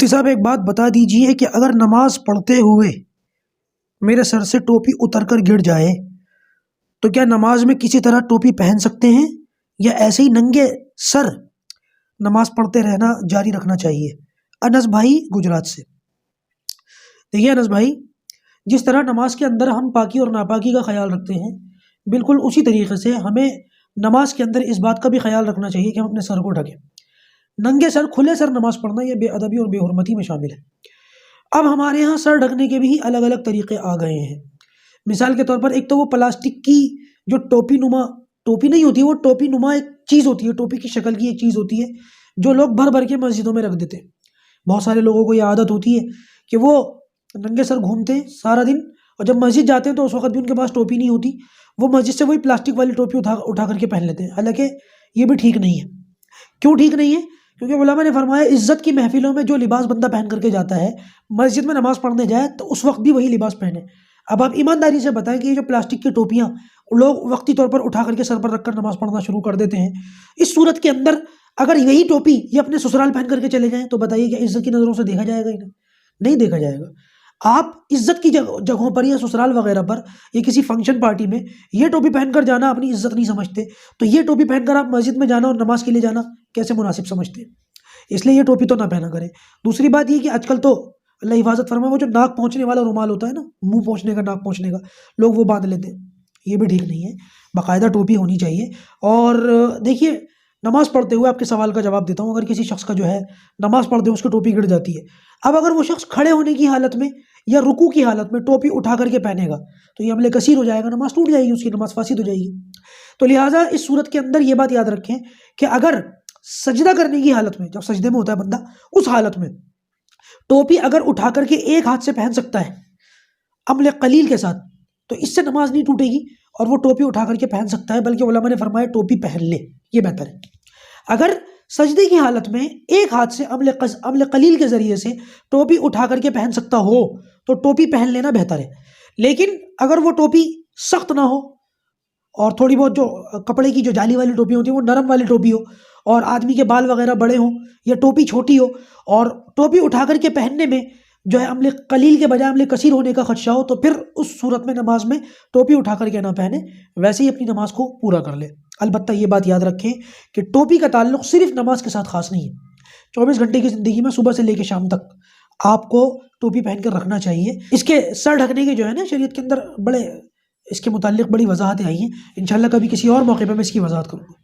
مفتی صاحب ایک بات بتا دیجئے کہ اگر نماز پڑھتے ہوئے میرے سر سے ٹوپی اتر کر گر جائے تو کیا نماز میں کسی طرح ٹوپی پہن سکتے ہیں یا ایسے ہی ننگے سر نماز پڑھتے رہنا جاری رکھنا چاہیے؟ انس بھائی گجرات سے۔ دیکھیے انس بھائی، جس طرح نماز کے اندر ہم پاکی اور ناپاکی کا خیال رکھتے ہیں، بالکل اسی طریقے سے ہمیں نماز کے اندر اس بات کا بھی خیال رکھنا چاہیے کہ ہم اپنے سر کو ڈھکیں۔ ننگے سر کھلے سر نماز پڑھنا یہ بے ادبی اور بے حرمتی میں شامل ہے۔ اب ہمارے ہاں سر ڈھکنے کے بھی الگ الگ طریقے آ گئے ہیں۔ مثال کے طور پر ایک تو وہ پلاسٹک کی جو ٹوپی نما ٹوپی نہیں ہوتی، وہ ٹوپی نما ایک چیز ہوتی ہے، ٹوپی کی شکل کی ایک چیز ہوتی ہے جو لوگ بھر بھر کے مسجدوں میں رکھ دیتے ہیں۔ بہت سارے لوگوں کو یہ عادت ہوتی ہے کہ وہ ننگے سر گھومتے ہیں سارا دن، اور جب مسجد جاتے ہیں تو اس وقت بھی ان کے پاس ٹوپی نہیں ہوتی، وہ مسجد سے وہی پلاسٹک والی ٹوپی اٹھا کر کے پہن لیتے ہیں۔ حالانکہ یہ بھی ٹھیک نہیں ہے۔ کیوں ٹھیک نہیں ہے؟ کیونکہ علماء نے فرمایا عزت کی محفلوں میں جو لباس بندہ پہن کر کے جاتا ہے، مسجد میں نماز پڑھنے جائے تو اس وقت بھی وہی لباس پہنے۔ اب آپ ایمانداری سے بتائیں کہ یہ جو پلاسٹک کی ٹوپیاں لوگ وقتی طور پر اٹھا کر کے سر پر رکھ کر نماز پڑھنا شروع کر دیتے ہیں، اس صورت کے اندر اگر یہی ٹوپی یہ اپنے سسرال پہن کر کے چلے جائیں تو بتائیے کہ عزت کی نظروں سے دیکھا جائے گا؟ نہیں دیکھا جائے گا۔ آپ عزت کی جگہوں پر یا سسرال وغیرہ پر یا کسی فنکشن پارٹی میں یہ ٹوپی پہن کر جانا اپنی عزت نہیں سمجھتے، تو یہ ٹوپی پہن کر آپ مسجد میں جانا اور نماز کے لیے جانا کیسے مناسب سمجھتے ہیں؟ اس لیے یہ ٹوپی تو نہ پہنا کریں۔ دوسری بات یہ کہ آج کل تو اللہ حفاظت فرمائے، وہ جو ناک پہنچنے والا رومال ہوتا ہے نا، منہ پہنچنے کا ناک پہنچنے کا، لوگ وہ باندھ لیتے ہیں، یہ بھی ٹھیک نہیں ہے۔ باقاعدہ ٹوپی ہونی چاہیے۔ اور دیکھیے، نماز پڑھتے ہوئے آپ کے سوال کا جواب دیتا ہوں، اگر کسی شخص کا جو ہے نماز پڑھتے ہوئے اس کی ٹوپی گر جاتی ہے، اب اگر وہ شخص کھڑے ہونے کی حالت میں یا رکوع کی حالت میں ٹوپی اٹھا کر کے پہنے گا تو یہ عمل کثیر ہو جائے گا، نماز ٹوٹ جائے گی، اس کی نماز فاسد ہو جائے گی۔ تو لہٰذا اس صورت کے اندر یہ بات یاد رکھیں کہ اگر سجدہ کرنے کی حالت میں، جب سجدے میں ہوتا ہے بندہ، اس حالت میں ٹوپی اگر اٹھا کر کے ایک ہاتھ سے پہن سکتا ہے عمل قلیل کے ساتھ، تو اس سے نماز نہیں ٹوٹے گی، اور وہ ٹوپی اٹھا کر کے پہن سکتا ہے، بلکہ علماء نے فرمایا ٹوپی پہن لے، یہ بہتر ہے۔ اگر سجدے کی حالت میں ایک ہاتھ سے عمل قلیل کے ذریعے سے ٹوپی اٹھا کر کے پہن سکتا ہو تو ٹوپی پہن لینا بہتر ہے۔ لیکن اگر وہ ٹوپی سخت نہ ہو اور تھوڑی بہت جو کپڑے کی جو جالی والی ٹوپی ہوتی ہے وہ نرم والی ٹوپی ہو، اور آدمی کے بال وغیرہ بڑے ہوں یا ٹوپی چھوٹی ہو، اور ٹوپی اٹھا کر کے پہننے میں جو ہے عمل قلیل کے بجائے عمل کثیر ہونے کا خدشہ ہو، تو پھر اس صورت میں نماز میں ٹوپی اٹھا کر کے نہ پہنے، ویسے ہی اپنی نماز کو پورا کر لے۔ البتہ یہ بات یاد رکھیں کہ ٹوپی کا تعلق صرف نماز کے ساتھ خاص نہیں ہے۔ 24 گھنٹے کی زندگی میں صبح سے لے کے شام تک آپ کو ٹوپی پہن کر رکھنا چاہیے۔ اس کے سر ڈھکنے کے جو ہے نا شریعت کے اندر بڑے اس کے متعلق بڑی وضاحتیں آئی ہیں، انشاءاللہ کبھی کسی اور موقع پہ میں اس کی وضاحت کروں گا۔